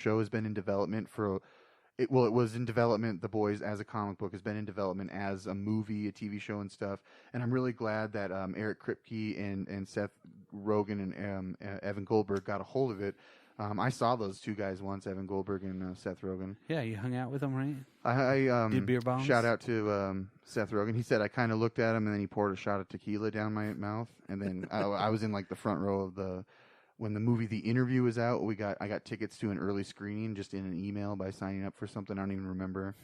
show has been in development for it. Well, it was in development. The Boys as a comic book has been in development as a movie, a TV show, and stuff. And I'm really glad that Eric Kripke and Seth Rogen and Evan Goldberg got a hold of it. I saw those two guys once, Evan Goldberg and Seth Rogen. Yeah, you hung out with them, right? I did beer bombs. Shout out to Seth Rogen. He said I kind of looked at him and then he poured a shot of tequila down my mouth. And then I was in like the front row of when the movie The Interview was out. I got tickets to an early screening just in an email by signing up for something I don't even remember.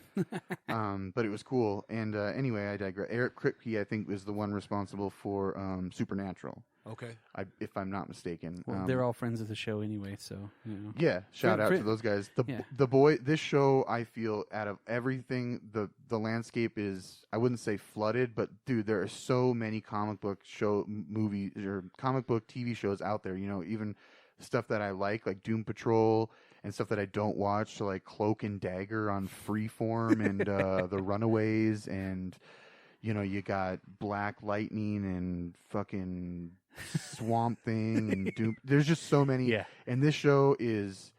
But it was cool. And anyway, I digress. Eric Kripke, I think, is the one responsible for Supernatural. Okay. If I'm not mistaken. Well, they're all friends of the show anyway, so, you know. Yeah, shout out to those guys. This show, I feel, out of everything, the landscape is, I wouldn't say flooded, but dude, there are so many comic book movies or comic book TV shows out there, you know, even stuff that I like Doom Patrol and stuff that I don't watch, so like Cloak and Dagger on Freeform and The Runaways, and you know, you got Black Lightning and fucking Swamp Thing and Doom. There's just so many. Yeah. And this show is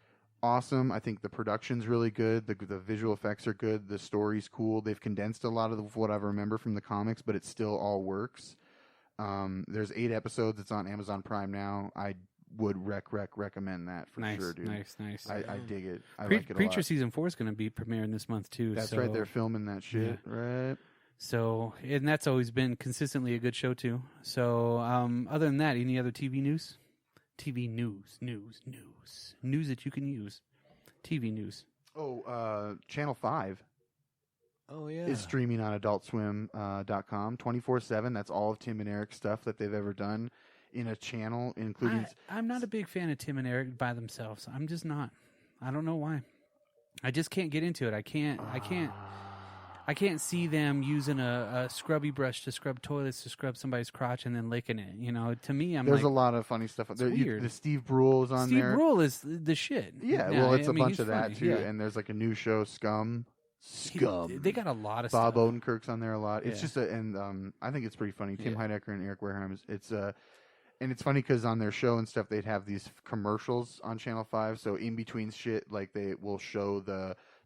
awesome. I think the production's really good. The visual effects are good. The story's cool. They've condensed a lot of what I remember from the comics, but it still all works. There's 8 episodes. It's on Amazon Prime now. I would recommend that for sure, dude. Nice. I dig it. I like it a lot. Preacher Season 4 is going to be premiering this month, too. That's right. They're filming that shit, right? So, and that's always been consistently a good show, too. So, other than that, any other TV news? TV news that you can use. TV news. Channel 5. Oh, yeah. Is streaming on AdultSwim.com 24/7. That's all of Tim and Eric's stuff that they've ever done in a channel, including... I'm not a big fan of Tim and Eric by themselves. I'm just not. I don't know why. I just can't get into it. I can't see them using a scrubby brush to scrub toilets, to scrub somebody's crotch, and then licking it. You know, to me, there's a lot of funny stuff. Weird. The Steve Brule is on there. Steve Brule is the shit. Yeah, well, it's a bunch of that, too. Yeah. And there's like a new show, Scum. They got a lot of Bob stuff. Odenkirk's on there a lot. It's just I think it's pretty funny. Tim Heidecker and Eric Wareheim. And it's funny because on their show and stuff, they'd have these commercials on Channel 5. So in between shit, like they will show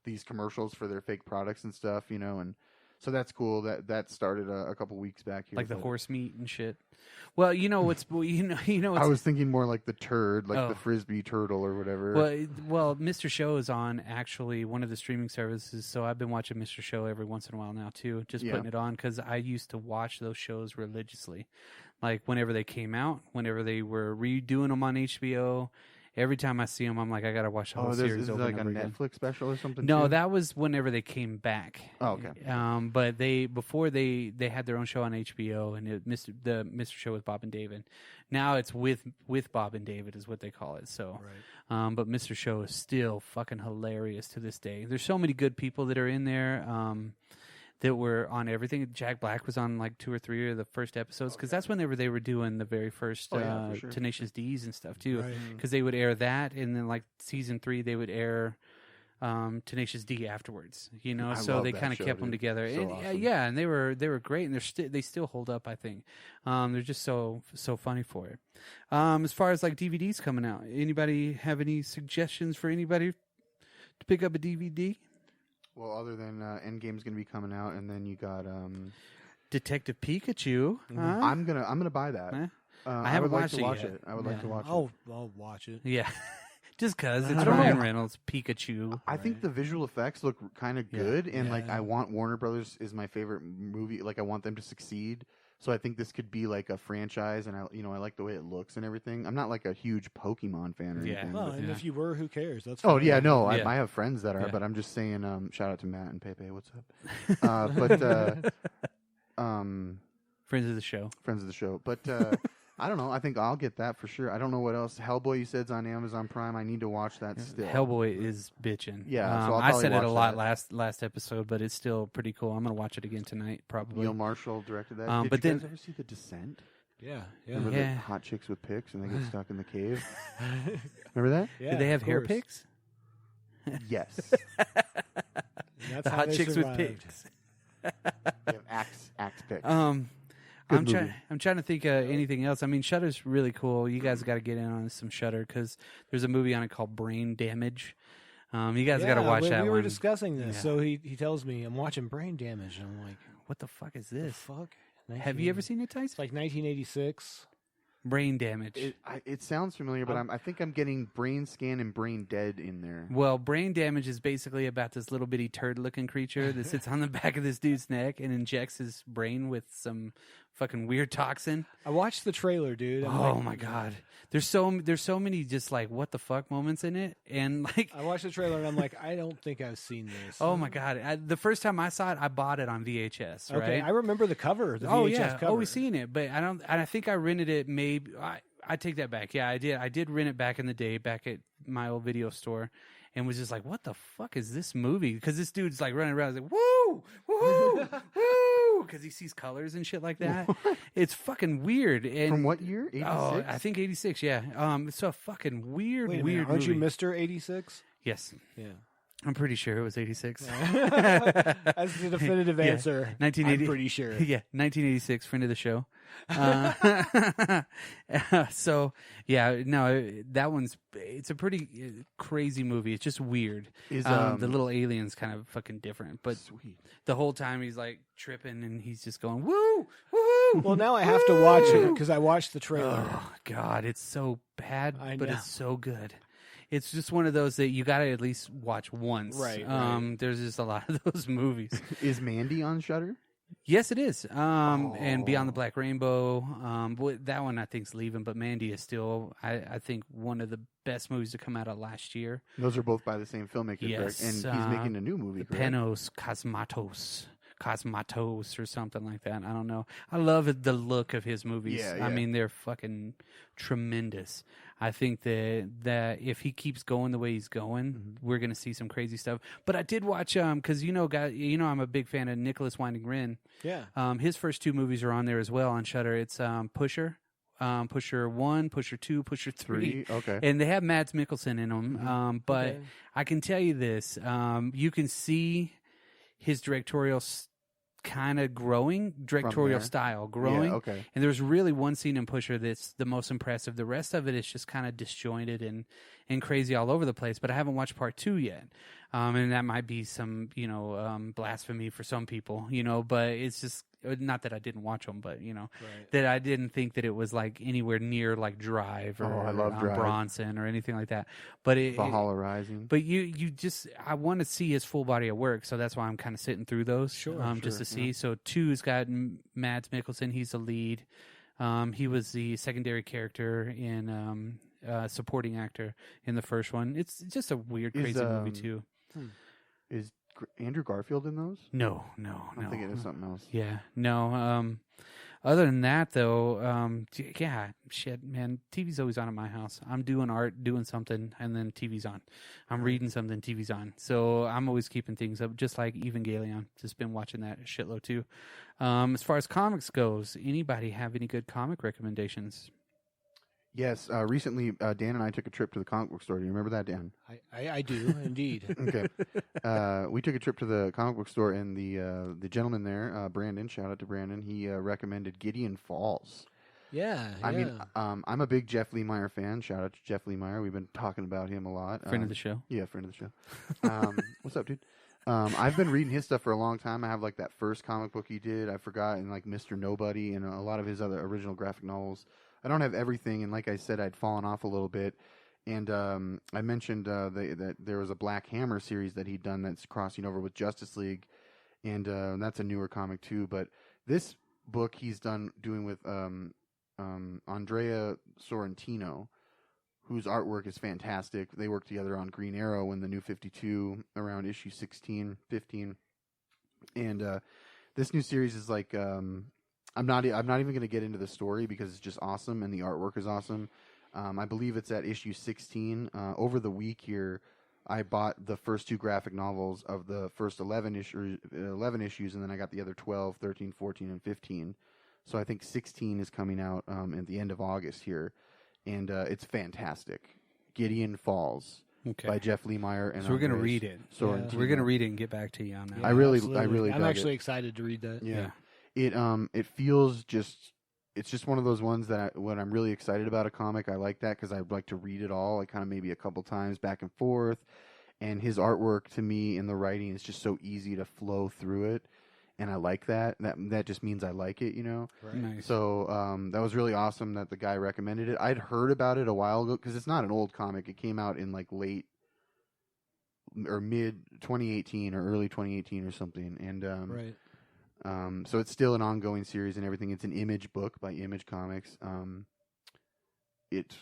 these commercials for their fake products and stuff, you know, and so that's cool. That started a couple weeks back here, like the horse meat and shit. Well, you know what's I was thinking more like the turd, like the frisbee turtle or whatever. Well, Mr. Show is on actually one of the streaming services, so I've been watching Mr. Show every once in a while now too, just putting it on because I used to watch those shows religiously, like whenever they came out, whenever they were redoing them on HBO. Every time I see them, I'm like, I gotta watch the whole series over and over again. Is it like a Netflix special or something? No, too? that was whenever they came back. Oh, okay. But before they had their own show on HBO, and the Mr. Show with Bob and David. Now it's with Bob and David is what they call it. So, right. But Mr. Show is still fucking hilarious to this day. There's so many good people that are in there. That were on everything. Jack Black was on like 2 or 3 of the first episodes because that's whenever they were doing the very first sure. Tenacious D's and stuff too. Right. Because they would air that, and then like season 3 they would air Tenacious D afterwards. You know, so they kind of kept them together. So and awesome. yeah, and they were great, and they still hold up. I think they're just so funny for it. As far as like DVDs coming out, anybody have any suggestions for anybody to pick up a DVD? Well, other than Endgame's going to be coming out, and then you got Detective Pikachu. I'm gonna buy that. I haven't watched it yet. Watch it. I would like to watch it. I'll watch it. Yeah, just because it's I don't Ryan know. Reynolds Pikachu. I think the visual effects look kind of good, and like I want Warner Brothers is my favorite movie. Like I want them to succeed. So I think this could be like a franchise, and I like the way it looks and everything. I'm not like a huge Pokemon fan or anything. Well, and if you were, who cares? That's fine. Yeah. I have friends that are, but I'm just saying. Shout out to Matt and Pepe. What's up? Friends of the show. Friends of the show. But I don't know. I think I'll get that for sure. I don't know what else. Hellboy, you said's on Amazon Prime. I need to watch that still. Hellboy is bitching. Yeah, so I said it a lot last episode, but it's still pretty cool. I'm gonna watch it again tonight, probably. Neil Marshall directed that. Did you guys ever see The Descent? Yeah. Remember the hot chicks with picks and they get stuck in the cave? Remember that? Yeah, did they have hair picks? Yes. That's the how hot they chicks survived. with picks. They have axe picks. I'm trying to think of anything else. I mean, Shudder's really cool. You guys got to get in on some Shudder because there's a movie on it called Brain Damage. You guys got to watch that one. We were discussing this. Yeah. So he tells me, I'm watching Brain Damage. And I'm like, what the fuck is this? The fuck? Have you ever seen it, Tyson? It's like 1986. Brain Damage. It sounds familiar, but I think I'm getting Brain Scan and Brain Dead in there. Well, Brain Damage is basically about this little bitty turd-looking creature that sits on the back of this dude's neck and injects his brain with some fucking weird toxin. I watched the trailer, dude. My god, there's so many just like what the fuck moments in it, and like I watched the trailer and I'm like, I don't think I've seen this. Oh my god, the first time I saw it, I bought it on VHS. Right? Okay, I remember the cover. The VHS cover. Always seen it, but I don't. I think I rented it. Maybe I take that back. Yeah, I did. I did rent it back in the day, back at my old video store. And was just like, what the fuck is this movie? Because this dude's like running around, like, woo, woo, woo, because he sees colors and shit like that. It's fucking weird. And, from what year? 86? Oh, I think 86, yeah. It's a fucking weird, Wait a weird minute, aren't movie. you Mr. 86? Yes. Yeah. I'm pretty sure it was 86. That's the definitive answer. 1980. I'm pretty sure. Yeah, 1986, friend of the show. So, yeah, no, that one's, it's a pretty crazy movie. It's just weird. The little alien's kind of fucking different. But sweet. The whole time he's like tripping and he's just going, woo, woo. Well, now I have to watch it because I watched the trailer. Oh, God, it's so bad, but know. it's so good. It's just one of those that you got to at least watch once. Right. There's just a lot of those movies. Is Mandy on Shudder? Yes, it is. And Beyond the Black Rainbow. That one I think's leaving, but Mandy is still, I think, one of the best movies to come out of last year. Those are both by the same filmmaker, yes, correct? And he's making a new movie, correct? Panos Cosmatos or something like that. I don't know. I love the look of his movies. Yeah. I mean, they're fucking tremendous. I think that if he keeps going the way he's going, we're going to see some crazy stuff. But I did watch because I'm a big fan of Nicholas Winding Refn. Yeah. His first two movies are on there as well on Shudder. It's Pusher. Pusher 1, Pusher 2, Pusher 3. Okay. And they have Mads Mikkelsen in them. But I can tell you this. You can see his directorial style growing. Yeah, okay. And there's really one scene in Pusher that's the most impressive. The rest of it is just kind of disjointed and crazy all over the place. But I haven't watched part 2 yet. And that might be some, blasphemy for some people, but it's just not that I didn't watch them, but that I didn't think that it was like anywhere near like Drive or I love Drive. Bronson or anything like that. But Valhalla Rising. But I want to see his full body of work, so that's why I'm kind of sitting through those, just to see. So 2's got Mads Mikkelsen; he's the lead. He was the secondary character in supporting actor in the first one. It's just a weird, crazy movie too. Is Andrew Garfield in those? No. I'm thinking of something else. Yeah, no. Other than that, though, shit, man. TV's always on at my house. I'm doing art, doing something, and then TV's on. I'm reading something, TV's on. So I'm always keeping things up, just like Evangelion. Just been watching that a shitload too. As far as comics goes, anybody have any good comic recommendations? Yes, recently Dan and I took a trip to the comic book store. Do you remember that, Dan? I do, indeed. Okay. We took a trip to the comic book store, and the gentleman there, Brandon, shout out to Brandon, he recommended Gideon Falls. Yeah. I mean, I'm a big Jeff Lemire fan. Shout out to Jeff Lemire. We've been talking about him a lot. Friend of the show. Yeah, friend of the show. What's up, dude? I've been reading his stuff for a long time. I have like that first comic book he did. I forgot, and like Mr. Nobody, and a lot of his other original graphic novels. I don't have everything, and like I said, I'd fallen off a little bit. And I mentioned that there was a Black Hammer series that he'd done that's crossing over with Justice League, and that's a newer comic too. But this book he's doing with Andrea Sorrentino, whose artwork is fantastic. They worked together on Green Arrow in the New 52 around issue 16, 15. And this new series is like... I'm not even going to get into the story because it's just awesome and the artwork is awesome. I believe it's at issue 16. Over the week here, I bought the first 2 graphic novels of the first 11 issues, and then I got the other 12, 13, 14, and 15. So I think 16 is coming out at the end of August here, and it's fantastic. Gideon Falls. Okay. By Jeff Lemire, and so we're going to read it. So we're going to read it and get back to you on that. Yeah, I really I'm actually excited to read that. Yeah. It feels it's just one of those ones that when I'm really excited about a comic, I like that because I like to read it all, like kind of maybe a couple times back and forth. and his artwork to me in the writing is just so easy to flow through it. And I like that. That just means I like it, you know? Right. Nice. So that was really awesome that the guy recommended it. I'd heard about it a while ago because it's not an old comic. It came out in like late or mid 2018 or early 2018 or something. And Right. so it's still an ongoing series and everything. It's an Image book by Image Comics. It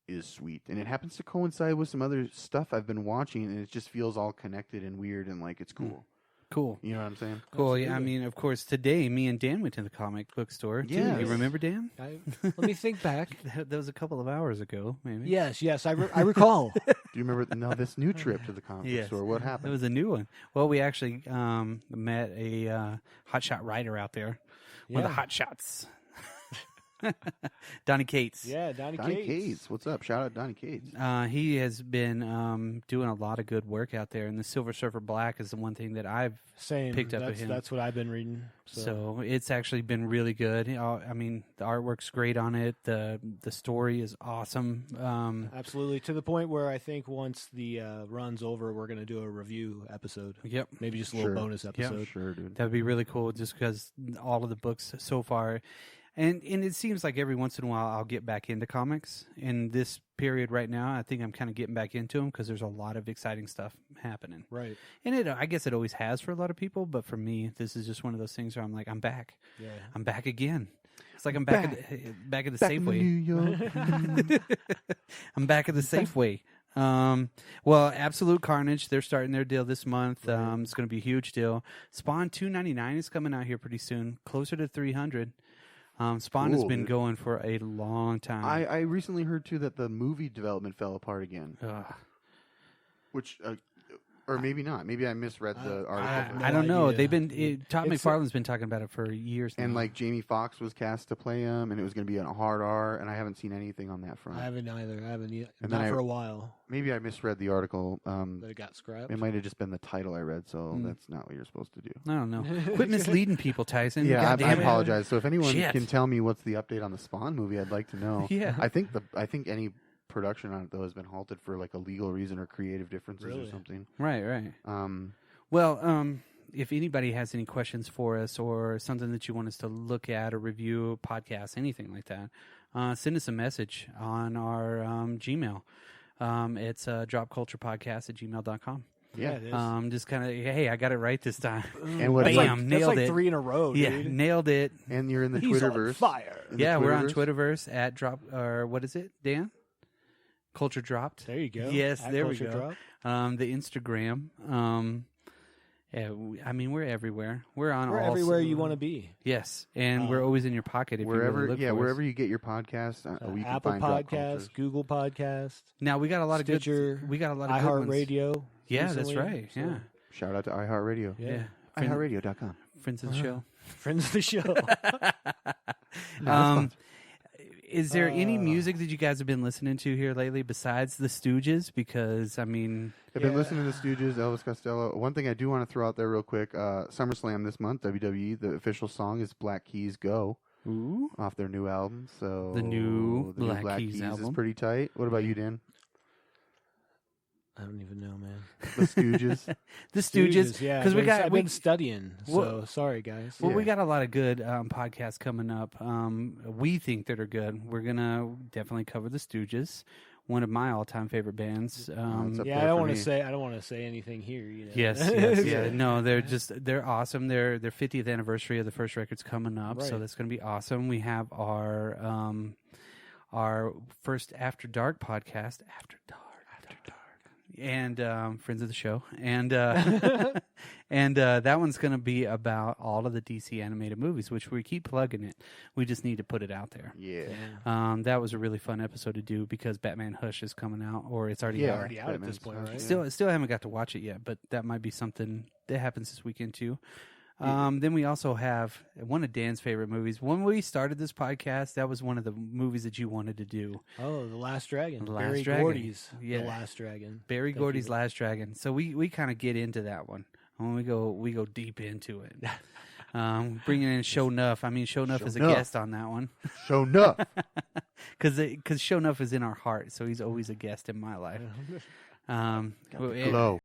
is sweet. And it happens to coincide with some other stuff I've been watching, and it just feels all connected and weird and like it's cool. Cool. You know what I'm saying? Cool. Yeah, I mean, of course, today me and Dan went to the comic book store. Yes. Too. You remember, Dan? Let me think back. That was a couple of hours ago, maybe. Yes, I recall. Do you remember now this new trip to the comic book store? What happened? It was a new one. Well, we actually met a hotshot writer out there. One of the hot shots. Donny Cates. Yeah, Donny Cates. What's up? Shout out Donny Cates. He has been doing a lot of good work out there, and the Silver Surfer Black is the one thing that I've picked up of him. That's what I've been reading. So it's actually been really good. I mean, the artwork's great on it. The story is awesome. Absolutely, to the point where I think once the run's over, we're going to do a review episode. Yep. Maybe just a little bonus episode. Yep. Sure, dude. That'd be really cool, just because all of the books so far. And it seems like every once in a while I'll get back into comics. In this period right now, I think I'm kind of getting back into them because there's a lot of exciting stuff happening. Right. And I guess it always has for a lot of people, but for me, this is just one of those things where I'm like, I'm back. Yeah. I'm back again. It's like I'm back at the Safeway. I'm back at the Safeway. Well, Absolute Carnage, they're starting their deal this month. Right. It's going to be a huge deal. Spawn $2.99 is coming out here pretty soon, closer to $300. Spawn has been going for a long time. I recently heard, too, that the movie development fell apart again. Which, or maybe not. Maybe I misread the article. I don't know. Todd McFarlane's been talking about it for years now. And, like, Jamie Foxx was cast to play him, and it was going to be a hard R, and I haven't seen anything on that front. I haven't either. Not for a while. Maybe I misread the article. That it got scrapped? It might have just been the title I read, so that's not what you're supposed to do. I don't know. Quit misleading people, Tyson. Yeah, I apologize. So if anyone can tell me what's the update on the Spawn movie, I'd like to know. Yeah. I think any production on it, though, has been halted for like a legal reason or creative differences or something. Right. Well, if anybody has any questions for us or something that you want us to look at or review, podcast, anything like that, send us a message on our Gmail. It's dropculturepodcast@gmail.com. Yeah, it is. Just kind of, hey, I got it right this time. And bam, nailed that's it. 3 in a row, dude. Yeah, nailed it. And you're in the He's Twitterverse. On fire. We're on Twitterverse at Drop, or what is it, Dan? Culture Dropped. There you go. Yes, at there Culture we go. Drop. The Instagram. I mean, we're everywhere. We're everywhere you want to be. Yes, and we're always in your pocket if wherever. you really look for wherever us. you get your podcast. We can Apple find Podcast, Google Podcast. Now we got a lot Stitcher, of good. We got a lot of iHeartRadio. Yeah, that's right. So. Yeah. Shout out to iHeartRadio. Yeah. iHeartRadio.com. Friends of the show. Friends of the show. Is there any music that you guys have been listening to here lately besides the Stooges? Because, I mean... I've been listening to the Stooges, Elvis Costello. One thing I do want to throw out there real quick, SummerSlam this month, WWE, the official song is Black Keys Go. Ooh. Off their new album. So the new Black Keys album is pretty tight. What about you, Dan? I don't even know, man. The Stooges. The Stooges. Yeah, because I've been studying. So sorry, guys. Well, we got a lot of good podcasts coming up. We think that are good. We're gonna definitely cover the Stooges, one of my all-time favorite bands. I don't want to say anything here. You know? Yes. Yeah. No, they're awesome. Their 50th anniversary of the first record's coming up, so that's gonna be awesome. We have our first After Dark podcast, After Dark. And friends of the show, and and that one's going to be about all of the DC animated movies, which we keep plugging it. We just need to put it out there. Yeah. That was a really fun episode to do because Batman Hush is coming out, or it's already out. At this point, right? Still haven't got to watch it yet, but that might be something that happens this weekend too. Then we also have one of Dan's favorite movies. When we started this podcast, that was one of the movies that you wanted to do. Oh, The Last Dragon. Barry Gordy's The Last Dragon. Barry Gordy's Last Dragon. So we kind of get into that one. When we go deep into it. Bringing in Show Nuff. I mean, Show Nuff is a guest on that one. Show Nuff. Because Show Nuff is in our heart, so he's always a guest in my life. Glow.